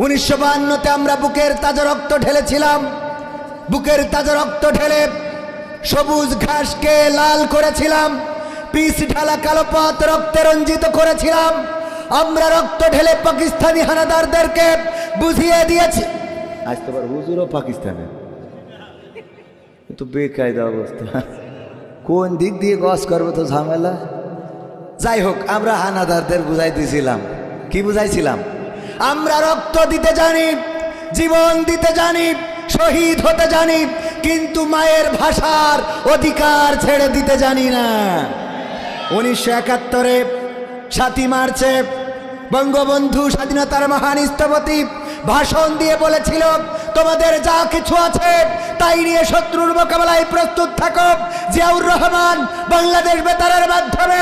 1952-তে আমরা বুকের তাজা রক্ত ঢেলেছিলাম। বুকের তাজা রক্ত ঢেলে সবুজ ঘাসকে লাল করেছিলাম, পিচ ঢালা কালো পথ রক্তে রঞ্জিত করেছিলাম। আমরা রক্ত ঢেলে পাকিস্তানি হানাদারদেরকে বুঝিয়ে দিয়েছি। আজ তো হুজুরও পাকিস্তানের, তো বেকায়দা অবস্থা, কোন দিক দিয়ে গস করবো তো ঝামেলা। যাই হোক, আমরা হানাদারদের বুঝাই দিয়েছিলাম। কি বুঝাইছিলাম? আমরা রক্ত দিতে জানি, জীবন দিতে জানি, শহীদ হতে জানি, কিন্তু মায়ের ভাষার অধিকার ছেড়ে দিতে জানি না। 1971-এ 7ই মার্চে বঙ্গবন্ধু স্বাধীনতার মহান স্থপতি ভাষণ দিয়ে বলেছিল, তোমাদের যা কিছু আছে তাই নিয়ে শত্রুর মোকাবেলায় প্রস্তুত থাকো। জিয়াউর রহমান বাংলাদেশ বেতারের মাধ্যমে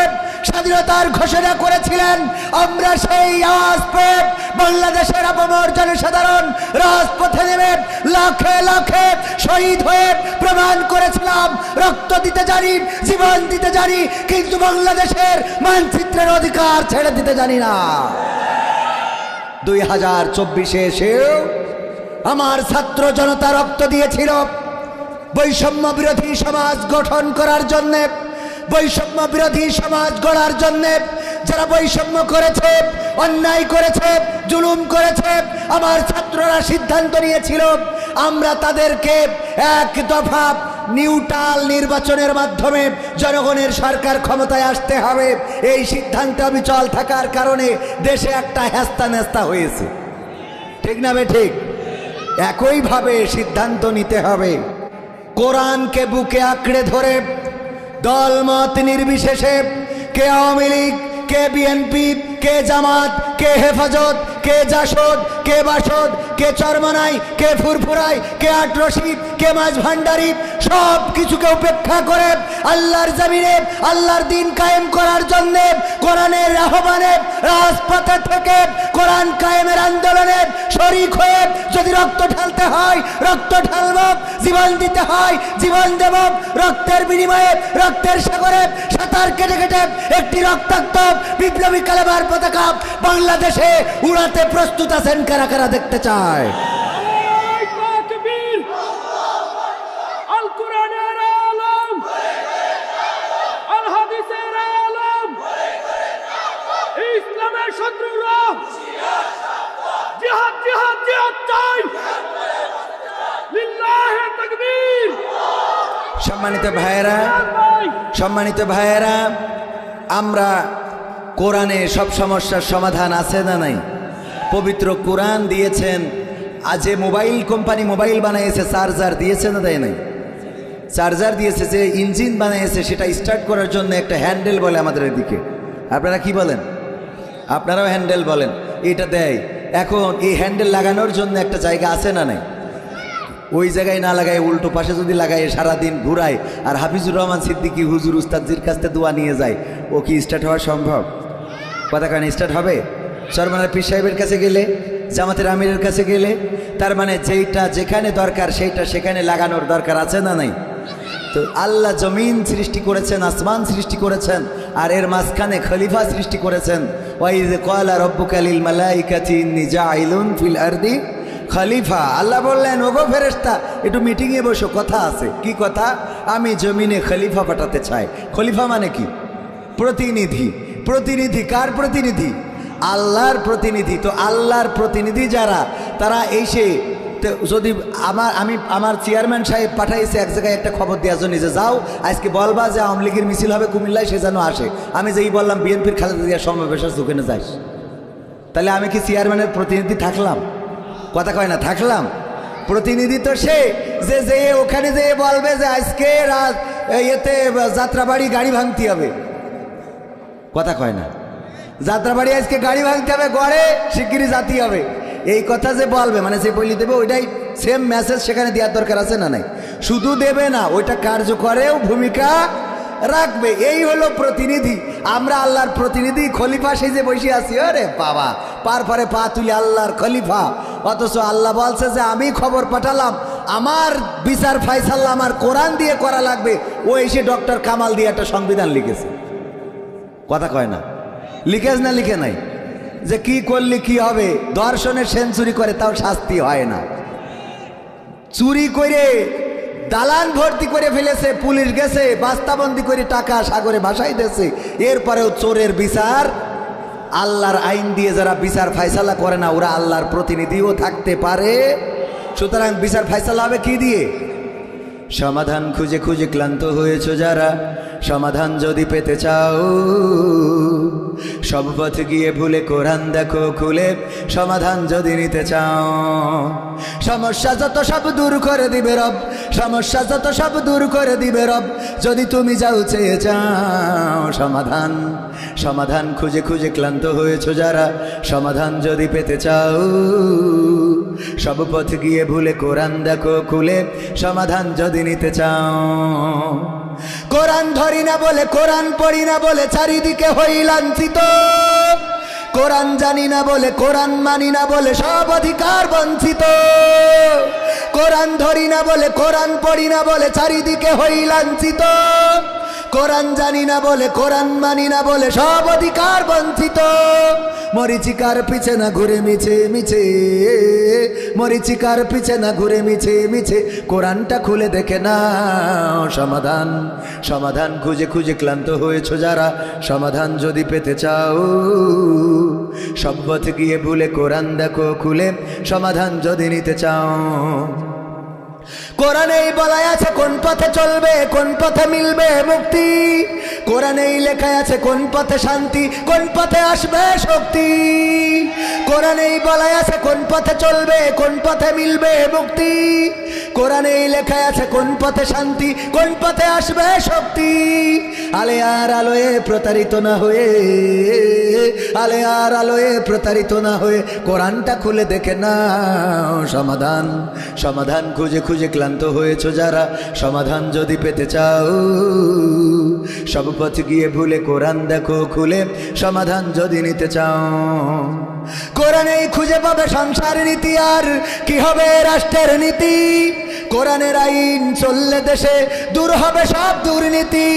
স্বাধীনতার ঘোষণা করেছিলেন। আমরা সেই আওয়াজ পেয়ে বাংলাদেশের আপামর জনসাধারণ রাজপথে নেমে লাখে লাখে শহীদ হয়ে প্রমাণ করেছিলাম রক্ত দিতে জানি, জীবন দিতে জানি, কিন্তু বাংলাদেশের মানচিত্রের অধিকার ছেড়ে দিতে জানি না। 2024-এ এসেও আমার ছাত্র জনতা রক্ত দিয়েছিল বৈষম্য বিরোধী সমাজ গঠন করার জন্যে, বৈষম্য বিরোধী সমাজ গড়ার জন্যে। যারা বৈষম্য করেছে, অন্যায় করেছে, জুলুম করেছে, আমার ছাত্ররা সিদ্ধান্ত নিয়েছিল আমরা তাদেরকে এক দফা নিউট্রাল নির্বাচনের মাধ্যমে জনগণের সরকার ক্ষমতায় আসতে হবে। এই সিদ্ধান্তে অবিচল থাকার কারণে দেশে একটা হেস্তা নেস্তা হয়েছে। ঠিক না বে ঠিক? একইভাবে সিদ্ধান্ত নিতে হবে, কোরআনকে বুকে আঁকড়ে ধরে দলমত নির্বিশেষে, কে আওয়ামী লীগ, কে বিএনপি, কে জামাত, কে হেফাজত, কে জাসদ, কে বাসদ, কে চরমনাই, কে ফুরফুরাই, কে আটরশি, কে মাঝ ভান্ডারি, সব কিছুকে উপেক্ষা করে আল্লাহর জমিনে আল্লাহর দিন কায়েম করার জন্য কোরআনের আহ্বানে রাজপথে থেকে কোরআন কায়েমের আন্দোলনে শরীক হয়ে যদি রক্ত ঢালতে হয় রক্ত ঢালব, জীবন দিতে হয় জীবন দেব। রক্তের বিনিময়ে রক্তের সাগরে সাঁতার কেটে কেটে একটি রক্তাক্ত বিপ্লবী কালেমার পতাকা বাংলাদেশে উড়াতে প্রস্তুত আছেন কারা কারা দেখতে চায়? সম্মানিত ভাইয়েরা, সম্মানিত ভাইয়েরা, আমরা কোরআনে সব সমস্যার সমাধান আছে না নাই? পবিত্র কোরআন দিয়েছেন। আজ মোবাইল কোম্পানি মোবাইল বানিয়েছে, চার্জার দিয়েছে না দেয় নাই? চার্জার দিয়েছে। যে ইঞ্জিন বানিয়েছে সেটা স্টার্ট করার জন্য একটা হ্যান্ডেল বলে আমাদের এদিকে। আপনারা কি বলেন? আপনারাও হ্যান্ডেল বলেন। এটা দেয়। এখন এই হ্যান্ডেল লাগানোর জন্য একটা জায়গা আছে না নাই? ওই জায়গায় না লাগায় উল্টো পাশে যদি লাগায় সারাদিন ঘুরায় আর হাফিজুর রহমান সিদ্দিকী হুজুর উস্তাদজির কাছ থেকে দোয়া নিয়ে যায়, ও কি স্টার্ট হওয়া সম্ভব? কথা কারণ স্টার্ট হবে? চরমনার পীর সাহেবের কাছে গেলে, জামাতের আমিরের কাছে গেলে, তার মানে যেইটা যেখানে দরকার সেইটা সেখানে লাগানোর দরকার আছে না নাই? তো আল্লাহ জমিন সৃষ্টি করেছেন, আসমান সৃষ্টি করেছেন, আর এর মাঝখানে খলিফা সৃষ্টি করেছেন। ওয়াইয ক্বালা রাব্বুকা লিল মালাইকাতি ইন্নী জাইলুন ফিল আরদি খলিফা। আল্লাহ বললেন, ওগো ফেরেশতা, একটু মিটিংয়ে বসো, কথা আছে। কি কথা? আমি জমিনে খলিফা পাঠাতে চাই। খলিফা মানে কি? প্রতিনিধি। প্রতিনিধি কার প্রতিনিধি? আল্লাহর প্রতিনিধি। তো আল্লাহর প্রতিনিধি যারা, তারা এসে যদি আমার চেয়ারম্যান সাহেব পাঠাইছে এক জায়গায় একটা খবর দেওয়ার জন্য, যে যাও আজকে বলবা যে আওয়ামী লীগের মিছিল হবে কুমিল্লায়, সে যেন আসে। আমি যেই বললাম বিএনপির খালেদা জিয়ার সমাবেশ আছে, ওখানে যাইস, তাহলে আমি কি চেয়ারম্যানের প্রতিনিধি থাকলাম? কথা কয় না? থাকলাম। প্রতিনিধি তো সে যে ওখানে যেয়ে বলবে যে আজকে এতে যাত্রাবাড়ি গাড়ি ভাঙতে হবে। কথা কয় না? যাত্রাবাড়ি আজকে গাড়ি ভাঙতে হবে, গড়ে শিগগিরই জাতি হবে, এই কথা যে বলবে, মানে যে বলি দেবে, ওইটাই সেম মেসেজ সেখানে দেওয়ার দরকার আছে না নাই? শুধু দেবে না, ওইটা কার্যকরেও ভূমিকা রাখবে। এই হলো প্রতিনিধি। আমরা আল্লাহর প্রতিনিধি, খলিফা সেই যে বসে আছি। আরে বাবা, পার পরে পা তুলি আল্লাহর খলিফা। অথচ আল্লাহ বলছে যে আমি খবর পাঠালাম, আমার বিচার ফাইসাল্লা আমার কোরআন দিয়ে করা লাগবে। ও এসে ডক্টর কামাল দিয়ে একটা সংবিধান লিখেছে। কথা কয় না? লিখেছ না লিখে নাই? যে কি করলে কি হবে, দর্শনে সেঞ্চুরি করে তাও শাস্তি হয় না। চুরি করে দালান ভর্তি করে ফেলেছে, পুলিশ গেছে বাস্তাবন্দি করে টাকা সাগরে ভাসাই দিয়েছে, এরপরেও চোরের বিচার আল্লাহর আইন দিয়ে যারা বিচার ফায়সালা করে না ওরা আল্লাহর প্রতিনিধিও থাকতে পারে। সুতরাং বিচার ফায়সালা হবে কি দিয়ে? সমাধান খুঁজে খুঁজে ক্লান্ত হয়েছ যারা, সমাধান যদি পেতে চাও সব পথ গিয়ে ভুলে কোরআন দেখো খুলে, সমাধান যদি নিতে চাও সমস্যা যত সব দূর করে দিবে রব, সমস্যা যত সব দূর করে দিবে রব, যদি তুমি যাও চেয়ে যাও সমাধান। সমাধান খুঁজে খুঁজে ক্লান্ত হয়েছ যারা, সমাধান যদি পেতে চাও সব পথ গিয়ে ভুলে কোরআন দেখো খুলে, সমাধান যদি নিতে চাও। কোরআন ধরি না বলে, কোরআন পড়ি না বলে চারিদিকে হই লাঞ্ছিত, কোরআন জানি না বলে, কোরআন মানি না বলে সব অধিকার বঞ্চিত। কোরআন ধরি না বলে, কোরআন পড়ি না বলে চারিদিকে হই লাঞ্ছিত, কোরআন জানি না বলে, কোরআন মানি না বলে সব অধিকার বঞ্চিত। মরিচিকার পিছে না ঘুরে মিছে মিছে, মরিচিকার পিছে না ঘুরে মিছে মিছে, কোরআনটা খুলে দেখে না সমাধান। সমাধান খুঁজে খুঁজে ক্লান্ত হয়েছ যারা, সমাধান যদি পেতে চাও সব পথ গিয়ে ভুলে কোরআন দেখো খুলে, সমাধান যদি নিতে চাও। কোরআনেই বলা আছে কোন পথে চলবে, কোন পথে মিলবে মুক্তি, কোরআনেই লেখা আছে কোন পথে শান্তি, কোন পথে আসবে শক্তি। কোরআনেই বলা আছে কোন পথে চলবে, কোন পথে মিলবে মুক্তি, কোরআনেই লেখা আছে কোন পথে শান্তি, কোন পথে আসবে শক্তি। আলে আর আলোয় প্রতারিত না হয়ে, আলে আর আলোয় প্রতারিত না হয়ে কোরআনটা খুলে দেখে না সমাধান। সমাধান খুঁজে খুঁজে ক্লান্ত হয়েছ যারা, সমাধান যদি পেতে চাও সব পথ গিয়ে ভুলে কোরআন দেখো খুলে, সমাধান যদি নিতে চাও। কোরআনেই খুঁজে পাবে সংসার নীতি, আর কি হবে রাষ্ট্রের নীতি, কোরআনের আইন চললে দেশে দূর হবে সব দুর্নীতি।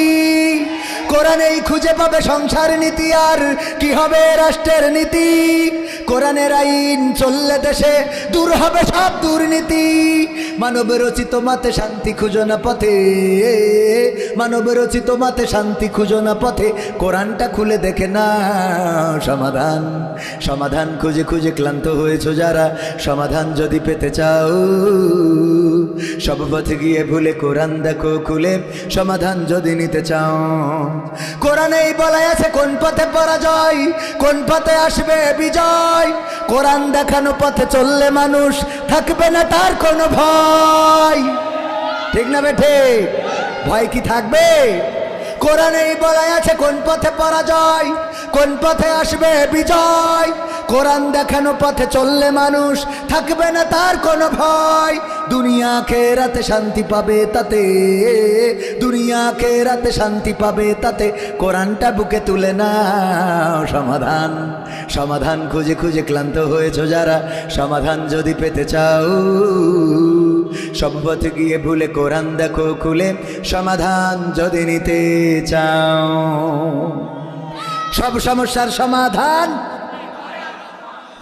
কোরআনেই খুঁজে পাবে সংসার নীতি, আর কি হবে রাষ্ট্রের নীতি, কোরআনের আইন চললে দেশে দূর হবে সব দুর্নীতি। মানব রচিত মাতে শান্তি খুঁজো না পথে, মানব রচিত মাতে শান্তি খুঁজো না পথে, কোরআনটা খুলে দেখে না সমাধান। সমাধান খুঁজে খুঁজে ক্লান্ত হয়েছ যারা, সমাধান যদি পেতে চাও সব পথে গিয়ে ভুলে কোরআন দেখো খুলে, সমাধান যদি নিতে চাও। কোরআনেই বলা আছে কোন পথে পরাজয়, কোন পথে আসবে বিজয়, কোরআন দেখানো পথে চললে মানুষ থাকবে না তার কোনো ভয়। ঠিক না বেঠে? ভয় কি থাকবে? কোরআনেই বলা আছে কোন পথে পরাজয়, কোন পথে আসবে বিজয়, কোরআন দেখানো পথে চললে মানুষ থাকবে না তার কোনো ভয়। দুনিয়া খেরাতে শান্তি পাবে তাতে, দুনিয়া খেরাতে শান্তি পাবে তাতে, কোরআনটা বুকে তুলে না সমাধান। সমাধান খুঁজে খুঁজে ক্লান্ত হয়েছ যারা, সমাধান যদি পেতে চাও সব পথে গিয়ে ভুলে কোরআন দেখো খুলে, সমাধান যদি নিতে চাও। সব সমস্যার সমাধান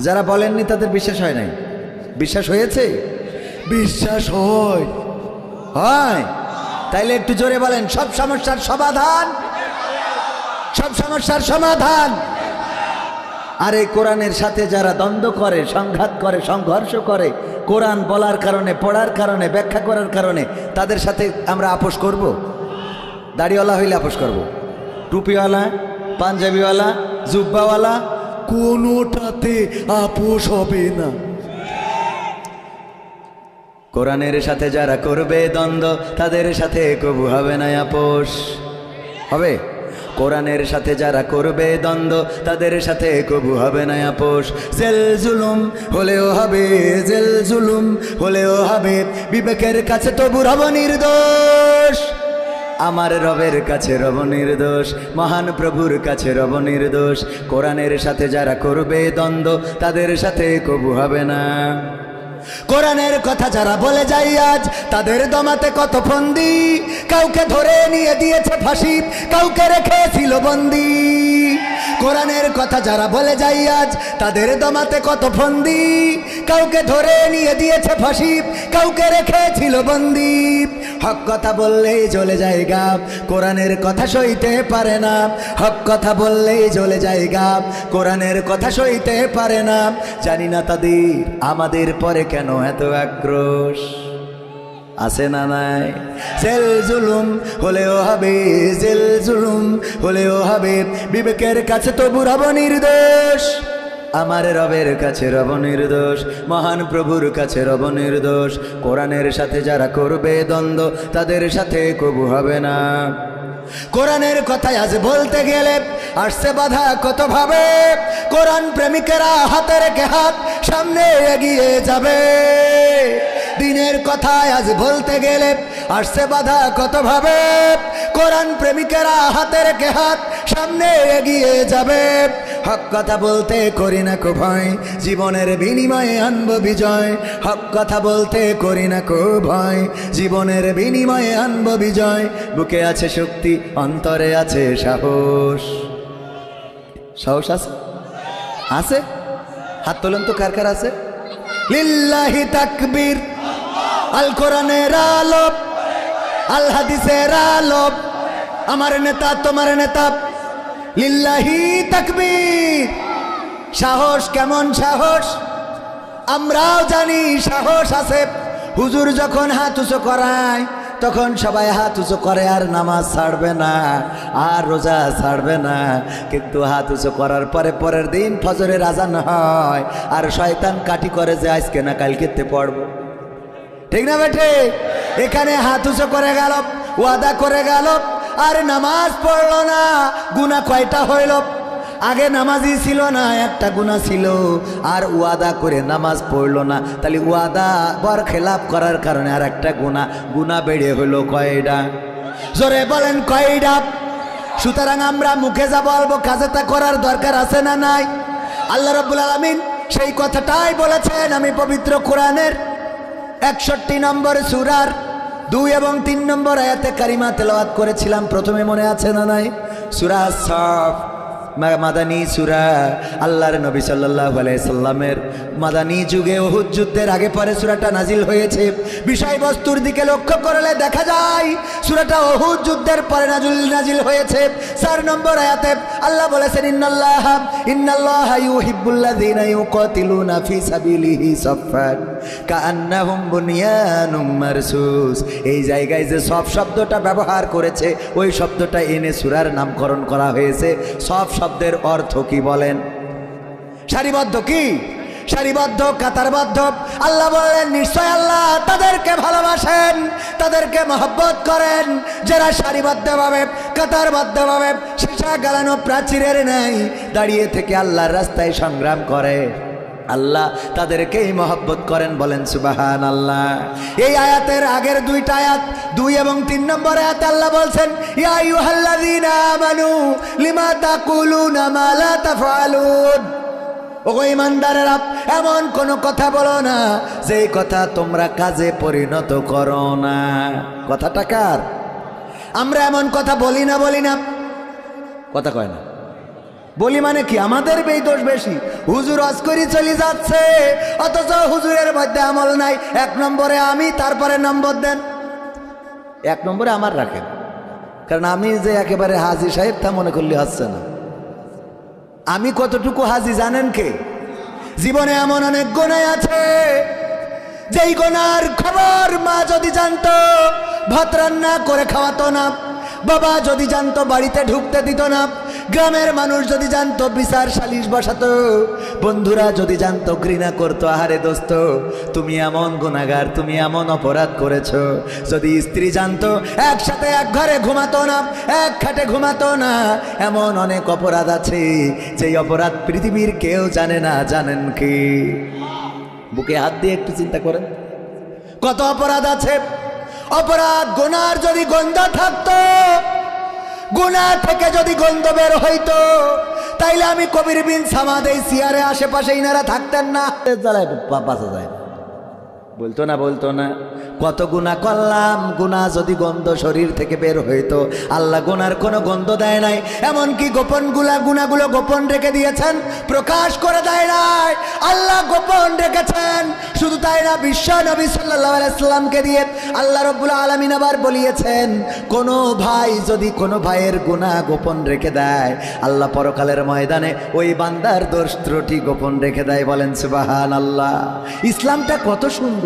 যারা বলেননি তাদের বিশ্বাস হয় নাই। বিশ্বাস হয়েছে? বিশ্বাস হয়, হয়। তাইলে একটু জোরে বলেন, সব সমস্যার সমাধান, সব সমস্যার সমাধান। আর এই কোরআনের সাথে যারা দ্বন্দ্ব করে, সংঘাত করে, সংঘর্ষ করে, কোরআন বলার কারণে, পড়ার কারণে, ব্যাখ্যা করার কারণে, তাদের সাথে আমরা আপোষ করব? দাড়িওয়ালা হইলে আপোষ করব, টুপিওয়ালা, পাঞ্জাবিওয়ালা, জুব্বাওয়ালা, কোনোটাতে আপোষ হবে না। কোরআনের সাথে যারা করবে দ্বন্দ্ব, তাদের সাথে কবু হবে না আপোষ। হবে? কোরআনের সাথে যারা করবে দ্বন্দ্ব, তাদের সাথে কবু হবে না আপোষ। জেল জুলুম হলেও হবে, জেল জুলুম হলেও হবে, বিবেকের কাছে তবু রব নির্দোষ। আমার রবের কাছে রব নির্দোষ, মহান প্রভুর কাছে রব নির্দোষ। কোরআনের সাথে যারা করবে দ্বন্দ্ব, তাদের সাথে কবু হবে না। কোরআনের কথা যারা বলে যায় আজ, তাদের দমাতে কত ফন্দি, কাউকে ধরে নিয়ে দিয়েছে ফাঁসি, কাউকে রেখেছিল বন্দি। কোরআনের কথা যারা বলে যায় আজ তাদের দমাতে কত ফন্দি, কাউকে ধরে নিয়ে দিয়েছে ফাঁসি, কাউকে রেখেছিল বন্দি। হক কথা বললেই জ্বলে যায় গাব, কোরআনের কথা সইতে পারে না। হক কথা বললেই জ্বলে যায় গাব, কোরআনের কথা সইতে পারে না। জানি না তাদের আমাদের পরে কেন এত আক্রোশ, আছে না নাই? জেল জুলুম হলেও হবে, জেল জুলুম হলেও হবে, বিবেকের কাছে তবু রব নির্দোষ। আমার রবের কাছে রব নির্দোষ, মহান প্রভুর কাছে রব নির্দোষ। কোরআনের সাথে যারা করবে দ্বন্দ্ব তাদের সাথে কবু হবে না। কোরআনের কথায় আজ বলতে গেলে আসছে বাধা কত ভাবে, কোরআন প্রেমিকেরা হাতে রেখে হাত সামনে এগিয়ে যাবে। দিনের কথায় আজ বলতে গেলে আসছে বাধা কত ভাবে, কোরআন প্রেমিকেরা হাতে রেখে হাত সামনে এগিয়ে যাবে। হক কথা বলতে করি না কো ভয়, জীবনের বিনিময়ে আনবো বিজয়। হক কথা বলতে করি না কো ভয়, জীবনের বিনিময়ে আনবো বিজয়। বুকে আছে শক্তি, অন্তরে আছে সাহস। সাহস আছে? আছে? হাত তোলেন তো কার কার আছে? লিল্লাহি তাকবীর, আল কোরআনের আলো, আল হাদিসের আলো, আমার নেতা তোমার নেতা। লিল্লাহি তাকবীর। সাহস কেমন সাহস? আমরাও জানি সাহস আছে। হুজুর যখন হাত উঁচু করায় তখন সবাই হাত উঁচু করে, আর নামাজ ছাড়বে না, আর রোজা ছাড়বে না। কিন্তু হাত উঁচু করার পরে পরের দিন ফজরের আজান হয়, আর শয়তান কাটি করে যে আজকে না কালকেতে পড়ব। ঠিক না বেঠে? এখানে হাত উঁচু করে গেল, ওয়াদা করে গেল, আর নামাজ পড়লো না। গুনাহ কয়টা হইল? আগে নামাজি ছিল না, একটা গুনাহ ছিল, আর ওয়াদা করে নামাজ পড়লো না। তাহলে ওয়াদা বর খেলাপ করার কারণে আর একটা গুনাহ বেড়ে হলো কয়টা? জোরে বলেন কয়টা? সুতরাং আমরা মুখে যা বলবো কাজে তা করার দরকার আছে না নাই? আল্লাহ রাব্বুল আলামিন সেই কথাটাই বলেছেন। আমি পবিত্র কোরআনের 61 নম্বর সূরার 2 এবং 3 নম্বর আয়াতে কারিমা তেলাওয়াত করেছিলাম। প্রথমে মনে আছে না নাই? সূরা সাফ, মাদানী সূরা। আল্লাহর নবী সাল্লাল্লাহু আলাইহি সাল্লামের মাদানী যুগে উহুদ যুদ্ধের আগে পরে সূরাটা নাজিল হয়েছে। বিষয়বস্তুর দিকে লক্ষ্য করলে দেখা যায় সূরাটা উহুদ যুদ্ধের পরে নাজিল হয়েছে। 4 নম্বর আয়াতে আল্লাহ বলেছেন, ইন্নাল্লাহা ইউহিব্বুল্লাযীনা ইউকাতিলুনা ফি সাবিলিহি সাফফান কাআন্নাহুম বুনিয়ানুম মারসুস। এই জায়গায় যে সব শব্দটা ব্যবহার করেছে, ওই শব্দটা এনে সূরার নামকরণ করা হয়েছে। সব শব্দের অর্থ কি বলেন? সারিবদ্ধ। কি সারিবদ্ধ? কাতারবদ্ধ। আল্লাহ বলেন নিশ্চয় আল্লাহ তাদেরকে ভালোবাসেন, তাদেরকে মহব্বত করেন যারা সারিবদ্ধভাবে কাতারবদ্ধভাবে সীসা গালানো প্রাচীরের ন্যায় দাঁড়িয়ে থেকে আল্লাহর রাস্তায় সংগ্রাম করে। আল্লাহ তাদেরকেই মহব্বত করেন। বলেন সুবহানাল্লাহ। এই আয়াতের আগের 2টা আয়াত 2 এবং 3 নম্বর আয়াতে আল্লাহ বলছেন, ইয়া আইয়ুহাল্লাযীনা আমানু লিমা তাকুলুনা মা লা তাফআলুন। ওগো ঈমানদারেরা, এমন কোন কথা বলো না যেই কথা তোমরা কাজে পরিণত করো না। কথাটা কার? আমরা এমন কথা বলি না কথা কয় না। বলি মানে কি? আমাদের বেদোষ বেশি। হুজুর আজ করে চলে যাচ্ছে, অথচ হুজুরের মধ্যে আমল নাই। 1 নম্বরে আমি, তারপরে নম্বর দেন। 1 নম্বরে আমার রাখেন, কারণ আমি যে একেবারে হাজী সাহেব তা মনে করলে হচ্ছে না। আমি কতটুকু হাজী জানেন কে? জীবনে এমন অনেক গুনাহ আছে যেই গুনার খবর মা যদি জানতো ভাত রান্না করে খাওয়াতো না, বাবা যদি জানতো বাড়িতে ঢুকতে দিত না, গ্রামের মানুষ যদি জানতো বিচার সালিশ বসাতো, বন্ধুরা যদি জানতো ঘৃণা করতো। আহারে দোস্ত, তুমি এমন গুনাহগার, তুমি এমন অপরাধ করেছো। যদি স্ত্রী জানতো একসাথে এক ঘরে ঘুমাতো না, এক খাটে ঘুমাতো না। এমন অনেক অপরাধ আছে যেই অপরাধ পৃথিবীর কেউ জানে না। জানেন কি? বুকে হাত দিয়ে একটু চিন্তা করেন, কত অপরাধ আছে। অপরাধ গুনার যদি গন্ধ থাকতো, গুনাহ থেকে যদি গন্ধ বের হইতো, তাইলে আমি কবির বিন সামাদ এই চেয়ারে আশেপাশে ইনারা থাকতেন না। জ্বালায় বাঁচা যায় না। বলতো না কত গুনাহ করলাম, গুনাহ যদি গন্ধ শরীর থেকে বের হইতো, আল্লাহ গুনার কোনো গন্ধ দেয় নাই। এমনকি গুনাহগুলো গোপন রেখে দিয়েছেন, প্রকাশ করে দেয় নাই, আল্লাহ গোপন রেখেছেন। শুধু তাই না, বিশ্ব নবী সাল্লাল্লাহু আলাইহি সাল্লামকে দিয়ে আল্লাহ রাব্বুল আলামিন আবার বলিয়েছেন, কোনো ভাই যদি কোনো ভাইয়ের গুনাহ গোপন রেখে দেয়, আল্লাহ পরকালের ময়দানে ওই বান্দার দোষ ত্রুটি গোপন রেখে দেয়। বলেন সুবহানাল্লাহ। ইসলামটা কত সুন্দর।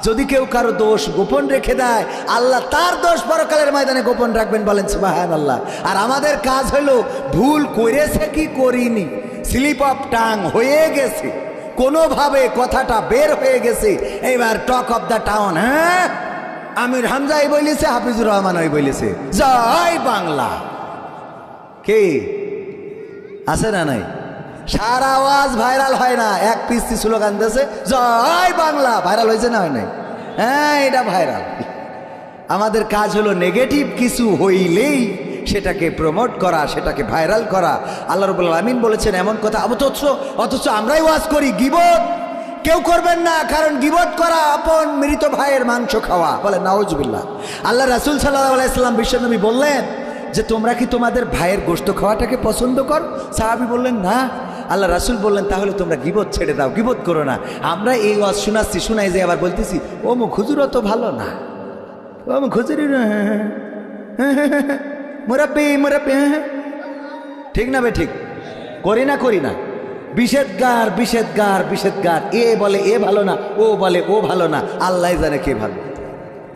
যদি কেউ কারো দোষ গোপন রেখে দেয়, আল্লাহ তার দোষ পরকালের ময়দানে গোপন রাখবেন। বলেন সুবহানাল্লাহ। আর আমাদের কাজ হলো, ভুল করেছে কি করিনি, স্লিপ অফ টাং হয়ে গেছে, কোনোভাবে কথাটা বের হয়ে গেছে, এবার টক অফ দ্য টাউন। হ্যাঁ, আমির হামজা এই বলেছে, হাফিজুর রহমান ওই বলেছে, জয় বাংলা। কে আছে না নাই? সারা আওয়াজ ভাইরাল হয় না, এক পিস্তি স্লোগান দিয়েছে জয় বাংলা, ভাইরাল হয়েছে না হয় নাই? হ্যাঁ, এটা ভাইরাল। আমাদের কাজ হলো নেগেটিভ কিছু হইলেই সেটাকে প্রমোট করা, সেটাকে ভাইরাল করা। আল্লাহ রাব্বুল আলামিন বলেছেন এমন কথা, অথচ আমরাই ওয়াজ করি। গীবত কেউ করবেন না, কারণ গীবত করা আপন মৃত ভাইয়ের মাংস খাওয়া। বলে নাউজুবিল্লাহ। আল্লাহ রাসূল সাল্লাল্লাহু আলাইহি সাল্লাম বিশ্বনবী বললেন যে তোমরা কি তোমাদের ভাইয়ের গোশত খাওয়াটাকে পছন্দ করো? সাহাবী বললেন না। আল্লাহ রাসূল বললেন তাহলে তোমরা গীবত ছেড়ে দাও, গীবত করো না। আমরা এই ওয়াজ শোনাই যে আবার বলতেছি ও হুজুর অত ভালো না, ও হুজুরি মুরাব্বি, ঠিক না বে ঠিক? করি না। বিষেদগার। এ বলে এ ভালো না, ও বলে ও ভালো না, আল্লাহ জানে কে ভালো।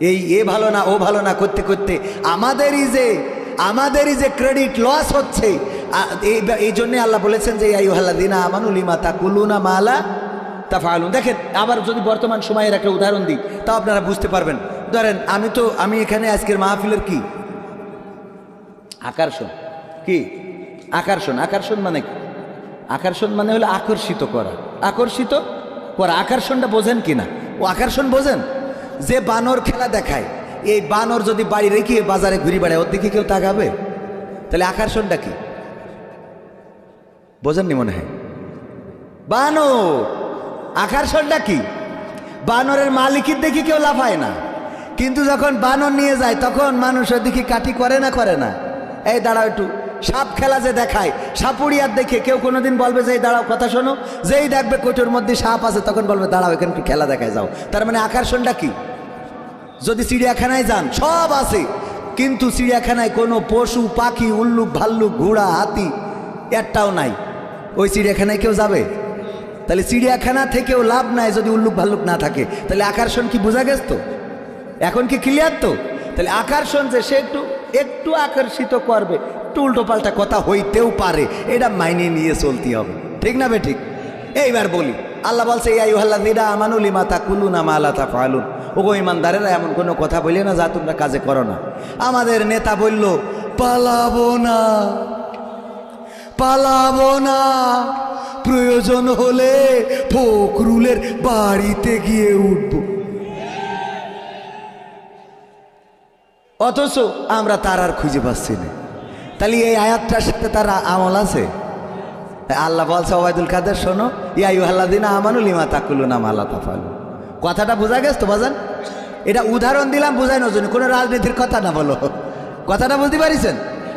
এই এ ভালো না ও ভালো না করতে করতে আমাদেরই যে ক্রেডিট লস হচ্ছে। এই জন্যে আল্লাহ বলেছেন যে আইয়ুহাল্লাযীনা আমানু লিমা তাকুলুনা মা লা তাফআলুন। দেখেন, আবার যদি বর্তমান সময়ের একটা উদাহরণ দিই তাও আপনারা বুঝতে পারবেন। ধরেন আমি এখানে আজকের মাহফিলের কি আকর্ষণ, কি আকর্ষণ মানে কি? আকর্ষণ মানে হলো আকর্ষিত করা। আকর্ষণটা বোঝেন কিনা? ও আকর্ষণ বোঝেন? যে বানর খেলা দেখায়, এই বানর যদি বাড়ি রেখে বাজারে ঘুরে বেড়ায়, ওর দিকে কেউ তাকাবে? তাহলে আকর্ষণটা কি বোঝেননি মনে হয়? বানর আকর্ষণটা কি? বানরের মালিকের দেখি কেউ লাফায় না, কিন্তু যখন বানর নিয়ে যায় তখন মানুষের দিকে কাঠি করে না? এই দাঁড়াও একটু। সাপ খেলা যে দেখায়, সাপুড়িয়ার দেখে কেউ কোনোদিন বলবে যে এই দাঁড়াও কথা শোনো? যেই দেখবে কোটোর মধ্যে সাপ আছে তখন বলবে দাঁড়াও এখানে একটু খেলা দেখায় যাও। তার মানে আকর্ষণটা কি? যদি চিড়িয়াখানায় যান সব আছে, কিন্তু চিড়িয়াখানায় কোনো পশু পাখি, উল্লুক ভাল্লুক, ঘোড়া, হাতি একটাও নাই, ওই চিড়িয়াখানায় কেউ যাবে? তাহলে চিড়িয়াখানা থেকেও লাভ নাই যদি উল্লুক ভাল্লুক না থাকে। তাহলে আকর্ষণ কি বোঝা গেছে তো? এখন কি ক্লিয়ার তো? তাহলে আকর্ষণ যে সে একটু আকর্ষিত করবে, একটু উল্টো পাল্টা কথা হইতেও পারে, এটা মাইনে নিয়ে চলতে হবে। ঠিক না বে ঠিক? এইবার বলি, আল্লাহ বলছে ইয়া আইয়ুহাল্লাযীনা আমানু লিমা তাকুলুনা মা লা তাফআলুন। ওগো ঈমানদারেরা, এমন কোনো কথা বলে না যা তোমরা কাজে করো না। আমাদের নেতা বলল পালাবো না, প্রয়োজন হলে ফখরুলের বাড়িতে গিয়ে উঠবো। অথচ আমরা তার আর খুঁজে পাচ্ছি না। তাহলে এই আয়াতটার সাথে তার আমল আছে? আল্লাহ বলছে ওবায়দুল কাদের শোনো, ইয়া আইয়ুহাল্লাযীনা আমানু লিমা তাকুলুনা মা লা তাফআলুন। কথাটা বোঝা গেছে তো বাজান? এটা উদাহরণ দিলাম বোঝানোর জন্য, কোনো রাজনীতির কথা না বলো। কথাটা বুঝতে পারিছেন?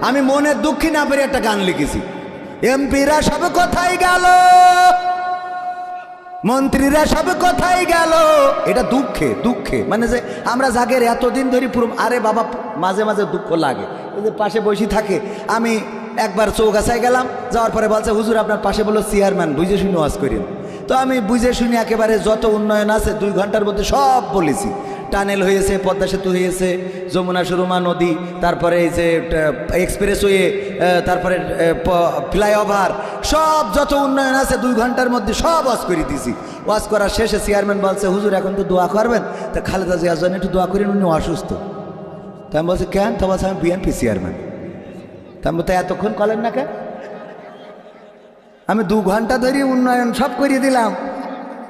আমি মনের দুঃখী না পেরে একটা গান লিখেছি, এমপিরা সব কোথায় গেল, মন্ত্রীরা সব কোথায় গেল। এটা দুঃখে মানে যে আমরা জাগের এতদিন ধরে পুরো, আরে বাবা মাঝে মাঝে দুঃখ লাগে। ওই যে পাশে বসে থাকে, আমি একবার চৌগাছায় গেলাম, যাওয়ার পরে বলছে হুজুর আপনার পাশে বলো চেয়ারম্যান, বুঝে শুনে ওয়াজ করেন। তো আমি বুঝে শুনে একেবারে যত উন্নয়ন আছে 2 ঘন্টার মধ্যে সব বলেছি। টানেল হয়েছে, পদ্মা সেতু হয়েছে, যমুনা সুরমা নদী, তারপরে এই যে এক্সপ্রেসওয়ে, তারপরে ফ্লাইওভার, সব যত উন্নয়ন আছে 2 ঘন্টার মধ্যে সব ওয়াজ করে দিয়েছি। ওয়াজ করার শেষে চেয়ারম্যান বলছে হুজুর এখন তো দোয়া করবেন, তা খালেদা জিয়ার জন্য একটু দোয়া করেন, উনি অসুস্থ। তা আমি বলছি কেন? তো বলছে আমি বিএনপি চেয়ারম্যান। তা আমি বলতে এতক্ষণ করেন না কেন? আমি 2 ঘন্টা ধরে উন্নয়ন সব করিয়ে দিলাম,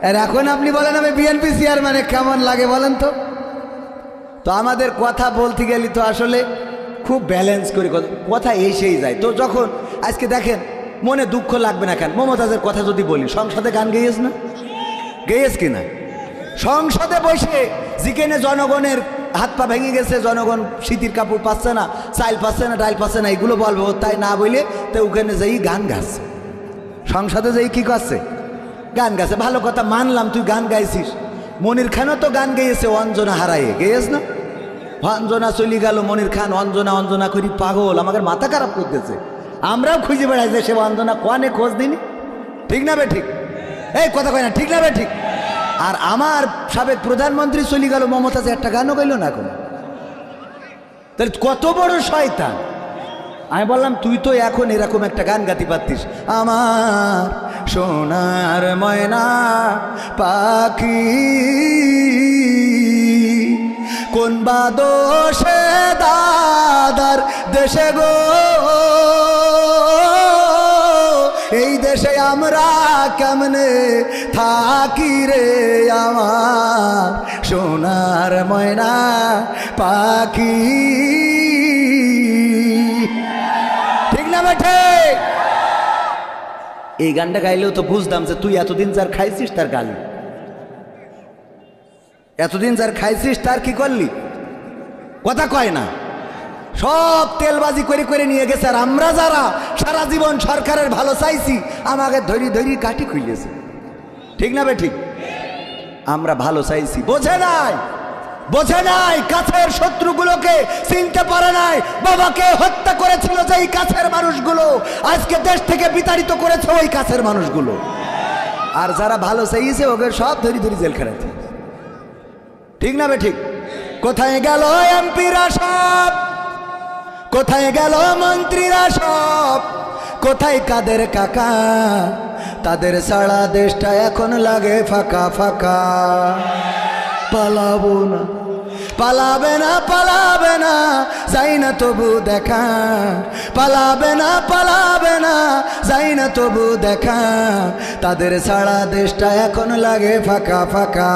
আর এখন আপনি বলেন আমি বিএনপি চেয়ারম্যানে, কেমন লাগে বলেন তো? তো আমাদের কথা বলতে গেলে তো আসলে খুব ব্যালেন্স করে কথা এসেই যায়। তো যখন আজকে দেখেন মনে দুঃখ লাগবে না কেন? মমতাজের কথা যদি বলি, সংসদে গান গেয়েছ না? গেয়েছ কি না? সংসদে বসে যেখানে জনগণের হাত পা ভেঙে গেছে, জনগণ শীতের কাপড় পাচ্ছে না, চাইল পাচ্ছে না, ডাইল পাচ্ছে না, এগুলো বলবো তাই না বলে তো ওখানে যাই গান গাচ্ছে। সংসদে যাই কি করছে? গান গাছে। ভালো কথা, মানলাম তুই গান গাইছিস। মনির খানও তো গান গেয়েছে অঞ্জনা হারায়ে, গেয়েছ না? অঞ্জনা চলে গেল, মনির খান অঞ্জনা অঞ্জনা করি পাগল, আমাদের মাথা খারাপ করতেছে। আমরাও খুঁজে বেড়াই যে সে অঞ্জনা কোয়ানে খোঁজ দিনি। ঠিক না বে ঠিক? এই কথা কয় না, ঠিক না বে ঠিক? আর আমার সাবেক প্রধানমন্ত্রী চলে গেল, মমতাজ একটা গানও গাইল না এখন। তাহলে কত বড় শয়তান। আমি বললাম তুই তো এখন এরকম একটা গান গাতে পারতিস, আমার সোনার ময়না পাখি কোন বা দোষে দাদার দেশে গো, এই দেশে আমরা কেমনে থাকি রে আমার সোনার ময়না পাখি। ঠিক না বেঠে? এই গানটা গাইলেও তো বুঝতাম যে তুই এতদিন যার খাইছিস তার গালি, এতদিন যার খাইছিস তার কি করলি? কথা কয় না। সব তেলবাজি করে করে নিয়ে গেছে। আর আমরা যারা সারা জীবন সরকারের ভালো চাইছি, আমাকে ধরি ধরি কাটি খুইলেছে। ঠিক না বে ঠিক? আমরা ভালো চাইছি, বোঝে নাই, বোঝে নাই, কাছের শত্রুগুলোকে চিনতে পারে নাই। বাবাকে হত্যা করেছিল যেই কাছের মানুষগুলো, আজকে দেশ থেকে বিতাড়িত করেছে ওই কাছের মানুষগুলো। আর যারা ভালো চাইছে ওকে সব ধরি ধরি জেল খাটাচ্ছে। ঠিক না বে ঠিক? কোথায় গেল এমপিরা সব, কোথায় গেল মন্ত্রীরা সব, কোথায় কাদের কাকা, তাদের সারা দেশটা এখন লাগে ফাঁকা ফাঁকা। পালাবো না, পালাবে না, পালাবে না, যাই না তবু দেখা, পালাবে না, পালাবে না, যাই না তবু দেখা, তাদের সারা দেশটা এখন লাগে ফাঁকা ফাঁকা।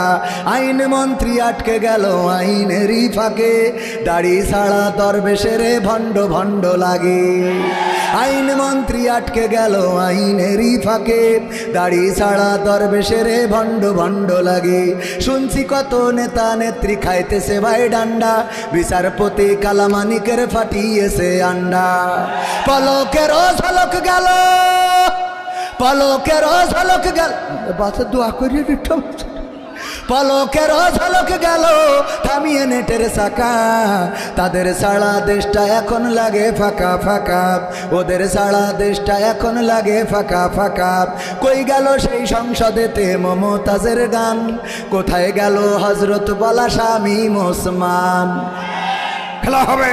আইন মন্ত্রী আটকে গেল আইনেরই ফাঁকে, দাড়ি ছাড়া দরবেশের ভণ্ড ভণ্ড লাগে। আইন মন্ত্রী আটকে গেল আইনেরই ফাঁকে, দাড়ি ছাড়া দরবেশের ভণ্ড ভণ্ড লাগে। শুনছি কত নেতা নেত্রী খাইতেছে ভাই ডান্ডা, বিচারপতি কালামানিকের ফাটিয়েছে আন্ডা। পলকের ঝলক গেল, পলকের ঝলক গেল, বাচ্চা দোয়া করিয়ে দিত। পলকের ঝলক গেল থামিয়ে নেটের চাকা, তাদের সারা দেশটা এখন লাগে ফাঁকা ফাঁকা, ওদের সারা দেশটা এখন লাগে ফাঁকা ফাঁকা। কই গেল সেই সংসদেতে মমতাজের গান, কোথায় গেল হজরত বলা শামীম ওসমান? খেলা হবে,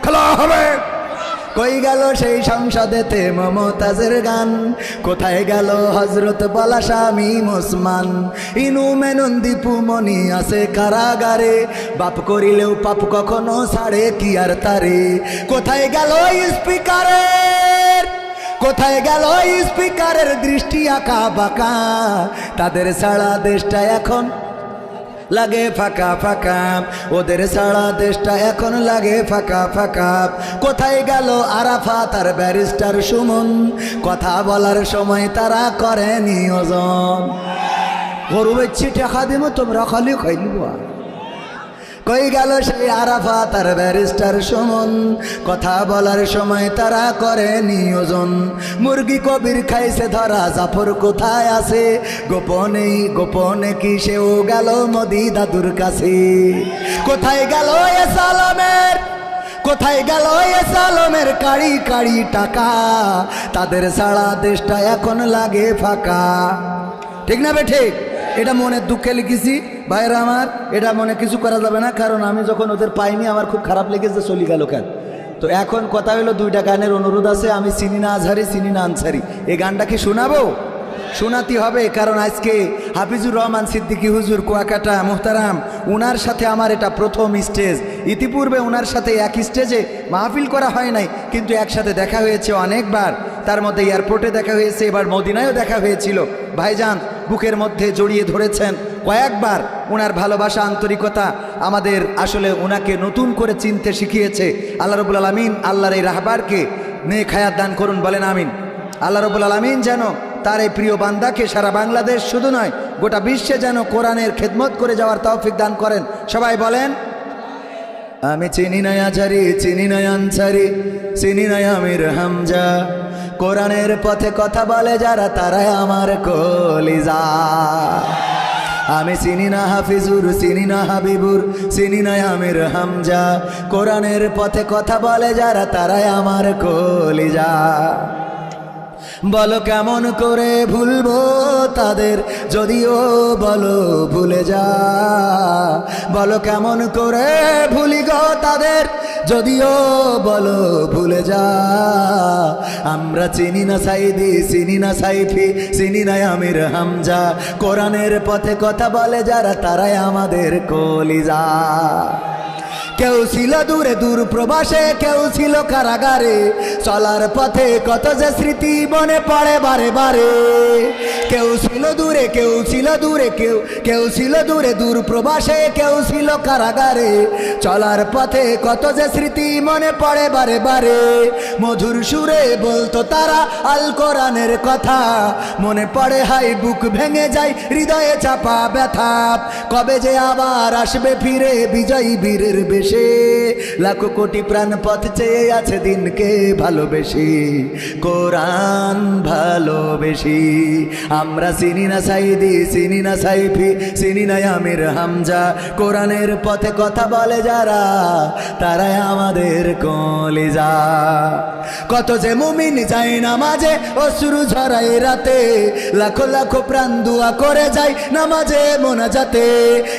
খেলা হবে। কই গেল সেই সংসদেতে মমতাজের গান, কোথায় গেল হজরত বলা শামীম ওসমান? ইনু মেনন দীপু মনি আছে কারাগারে, বাপ করিলেও পাপ কখনো ছাড়ে কি আর তারে। কোথায় গেল স্পিকারের, কোথায় গেল স্পিকারের দৃষ্টি আঁকা বাঁকা, তাদের সারা দেশটা এখন লাগে ফাঁকা ফাঁকা, ওদের সারা দেশটা এখন লাগে ফাঁকা ফাঁকা। কোথায় গেল আরাফাত আর ব্যারিস্টার সুমন, কথা বলার সময় তারা করে নিয়োজন। গরু বেচছি টাকা দিব, তোমরা খালি খাইলিব। কই গেল সেই আরাফাত আর ব্যারিস্টার সুমন, কথা বলার সময় তারা করে নিয়োজন। মুরগি কবির খাইছে ধরা, জাফর কোথায় আছে? গোপনে গোপনে কি সেও গেল মোদি দাদুর কাছে? কোথায় গেল এস আলমের, কোথায় গেল এস আলমের কাড়ি কাড়ি টাকা, তাদের সারা দেশটা এখন লাগে ফাঁকা। ঠিক না বে ঠিক? এটা মনের দুঃখে লিখেছি ভাইরা আমার, এটা মনে কিছু করা যাবে না, কারণ আমি যখন ওদের পাইনি আমার খুব খারাপ লেগেছে, চলে গেল কেন। তো এখন কথা হলো দুইটা গানের অনুরোধ আছে, আমি চিনি না আজহারি, চিনি না আনসারি। এই গানটা কি শোনাবো? শোনাতে হবে, কারণ আজকে হাফিজুর রহমান সিদ্দিকী হুজুর কুয়াকাটা মুহতারাম, উনার সাথে আমার এটা প্রথম স্টেজ। ইতিপূর্বে উনার সাথে এক স্টেজে মাহফিল করা হয় নাই, কিন্তু একসাথে দেখা হয়েছে অনেকবার। তার মধ্যে এয়ারপোর্টে দেখা হয়েছে, এবার মদিনায়ও দেখা হয়েছিল। ভাইজান বুকের মধ্যে জড়িয়ে ধরেছেন কয়েকবার। ওনার ভালোবাসা আন্তরিকতা আমাদের আসলে ওনাকে নতুন করে চিনতে শিখিয়েছে। আল্লাহ রাব্বুল আলামিন আল্লাহর এই রাহবারকে নেক হায়াত দান করুন, বলেন আমিন। আল্লাহ রাব্বুল আলামিন যেন তার এই প্রিয় বান্দাকে সারা বাংলাদেশ শুধু নয় গোটা বিশ্বে যেন কোরআনের খেদমত করে যাওয়ার তৌফিক দান করেন। সবাই বলেন আমি চিনি না আজারি, চিনি না আনসারি, চিনি না আমির হামজা, কোরআনের পথে কথা বলে যারা তারাই আমার কলিজা। আমি চিনি না হাফিজুর, চিনি না হাবিবুর, চিনি না আমির হামজা, কোরআনের পথে কথা বলে যারা তারাই আমার কলিজা। বলো কেমন করে ভুলবো তাদের, যদিও বলো ভুলে যা। বলো কেমন করে ভুলি গো তাদের, যদিও বলো ভুলে যা। আমরা চিনি না সাইদি, চিনি না সাইফি, চিনি না আমির হামজা, কোরআনের পথে কথা বলে যারা তারাই আমাদের কলিজা। কেউ ছিল দূরে দূর প্রবাসে, কেউ ছিল কারাগারে, চলার পথে কত যে স্মৃতি মনে পড়ে বারে বারে। কেউ ছিল দূরে, কেউ ছিল দূরে, কেউ ছিল দূরে দূর প্রবাসে, কেউ ছিল কারাগারে, চলার পথে কত যে স্মৃতি মনে পড়ে বারে বারে। মধুর সুরে বলতো তারা আল কোরআনের কথা, মনে পড়ে হাই বুক ভেঙে যায় হৃদয়ে চাপা ব্যথা। কবে যে আবার আসবে ফিরে বিজয়ী বীরের বেশে, লাখো কোটি প্রাণ পথ চেয়ে আছে দিনকে ভালোবেসে, কোরআন ভালোবেসি। আমরা চিনি না সাইদি, চিনি না সাইফি, চিনি না আমির হামজা, কোরআনের পথে কথা বলে যারা তারাই আমাদের কলিজা। কত যে মুমিন যায় নামাজে অশ্রু ঝরায় রাতে, লাখো লাখো প্রাণ দুয়া করে যায় নামাজে মোনাজাতে।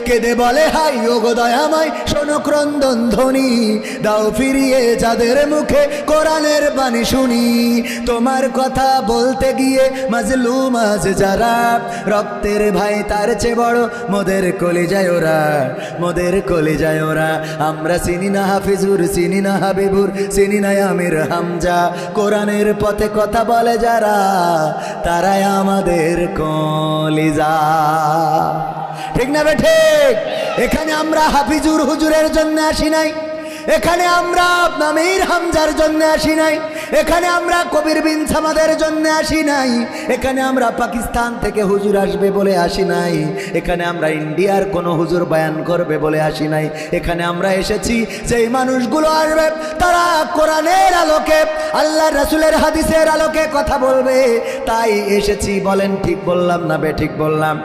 কেঁদে বলে হাই ওগো দয়াময় শোনো ক্রন্দন ধ্বনি, দাও ফিরিয়ে যাদের মুখে কোরআনের বাণী শুনি। তোমার কথা বলতে গিয়ে মাজলুম আজ যারা, রক্তের ভাই তার চেয়ে বড় মোদের কলিজায় ওরা, মোদের কলিজায় ওরা। আমরা চিনি না হাফিজুর, চিনি না হাবিবুর, চিনি না আমির হামজা, কোরআনের পথে কথা বলে যারা তারাই আমাদের কলিজা। ঠিক না বে ঠিক? এখানে আমরা হাফিজুর হুজুরের জন্য আসি নাই, এখানে আমরা আমির হামজার জন্য আসি নাই, এখানে আমরা কবির বিন সামাদের জন্য আসি নাই, এখানে আমরা পাকিস্তান থেকে হুজুর আসবে বলে আসি নাই, এখানে আমরা ইন্ডিয়ার কোনো হুজুর বয়ান করবে বলে আসি নাই। এখানে আমরা এসেছি যেই মানুষগুলো আসবে তারা কোরআনের আলোকে আল্লাহ রাসূলের হাদিসের আলোকে কথা বলবে, তাই এসেছি। বলেন ঠিক বললাম না বে ঠিক বললাম?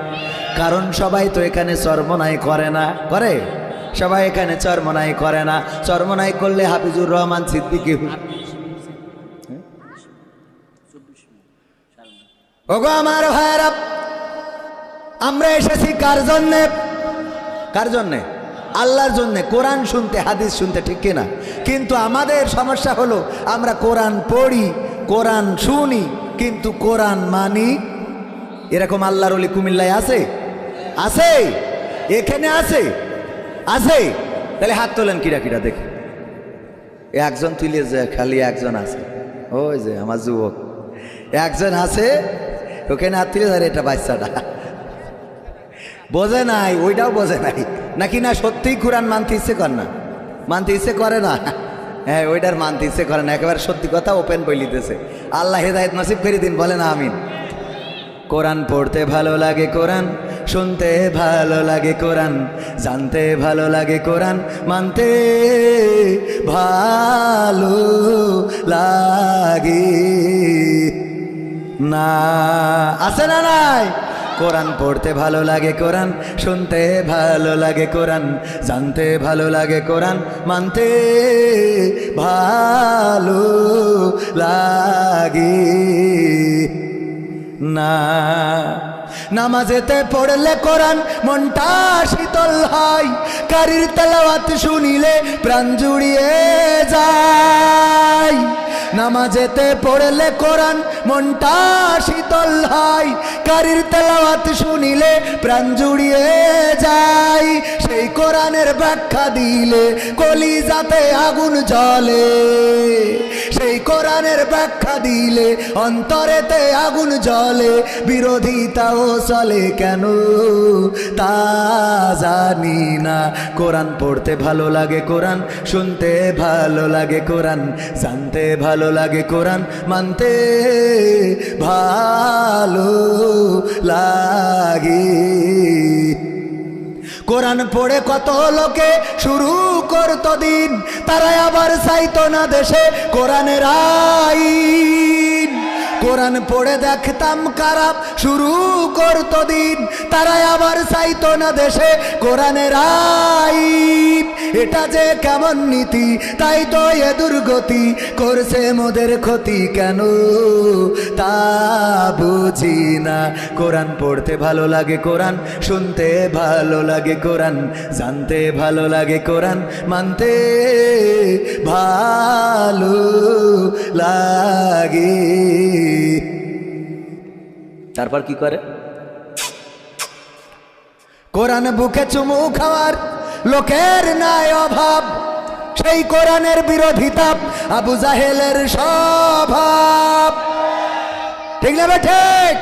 কারণ সবাই তো এখানে চরমনাই করে না, করে? সবাই এখানে চরমনাই করে না। চরমনাই করলে হাফিজুর রহমান সিদ্দিকী। ওগো আমার ভাইরা, আমরা এসেছি কার জন্যে? কার জন্যে? আল্লাহর জন্যে, কোরআন শুনতে, হাদিস শুনতে, ঠিক কিনা? কিন্তু আমাদের সমস্যা হলো আমরা কোরআন পড়ি, কোরআন শুনি, কিন্তু কোরআন মানি। এরকম আল্লাহর ওলি কুমিল্লায় আছে? আছে? এখানে আছে? আছে? তাহলে হাত তোলেন কিরা কিরা দেখি। একজন তুলে যে খালি একজন আছে, ওই যে আমার যুবক একজন আছে, ওখানে হাত তুলে ধরে। এটা বাচ্চাটা বোঝে নাই, ওইটাও বোঝে নাই নাকি? না সত্যিই কোরআন মানতে ইচ্ছে করে না? মানতে ইচ্ছে করে না? হ্যাঁ, ওইটার মানতে ইচ্ছে করে না, একেবারে সত্যি কথা ওপেন বলিতেছে। আল্লাহ হেদায়েত নসিব করে দিন, বলে না আমিন। কোরআন পড়তে ভালো লাগে, কোরআন শুনতে ভালো লাগে, কোরআন জানতে ভালো লাগে, কোরআন মানতে ভালো লাগে না। আছে না নাই? কোরআন পড়তে ভালো লাগে, কোরআন শুনতে ভালো লাগে, কোরআন জানতে ভালো লাগে, কোরআন মানতে ভালো লাগে না। নামাজেতে পড়লে কোরআন মনটা শীতল হয়, কারির তেলাওয়াত শুনিলে প্রাণ জুড়িয়ে যায়। নামাজেতে পড়লে কোরআন মনটা শীতল হয়, কারির তেলাওয়াত শুনিলে প্রাণ জুড়িয়ে যায়। সেই কোরআনের ব্যাখ্যা দিলে কলিজাতে আগুন জ্বলে, সেই কোরআনের ব্যাখ্যা দিলে অন্তরেতে আগুন জ্বলে, বিরোধিতাও চলে কেন তা জানি না। কোরআন পড়তে ভালো লাগে, কোরআন শুনতে ভালো লাগে, কোরআন জানতে ভালো লাগে, কোরআন মানতে ভালো লাগে। কোরআন পড়ে কত লোকে শুরু করতো দিন, তারাই আবার চাইতো না দেশে কোরআনের আইন। কোরআন পড়ে দেখতাম কারাপ শুরু করতো দিন, তারাই আবার চাইতো না দেশে কোরআনের আইন। এটা যে কেমন নীতি, তাই তো এ দুর্গতি করছে মোদের ক্ষতি কেন তা বুঝি না। কোরআন পড়তে ভালো লাগে, কোরআন শুনতে ভালো লাগে, কোরআন জানতে ভালো লাগে, কোরআন মানতে ভালো লাগে। তারপর কি করে? কোরআন বুকে চুমু খাওয়ার লোকের নাই অভাব, সেই কোরআনের বিরোধিতা আবু জাহেলের স্বভাব। ঠিক না ঠিক?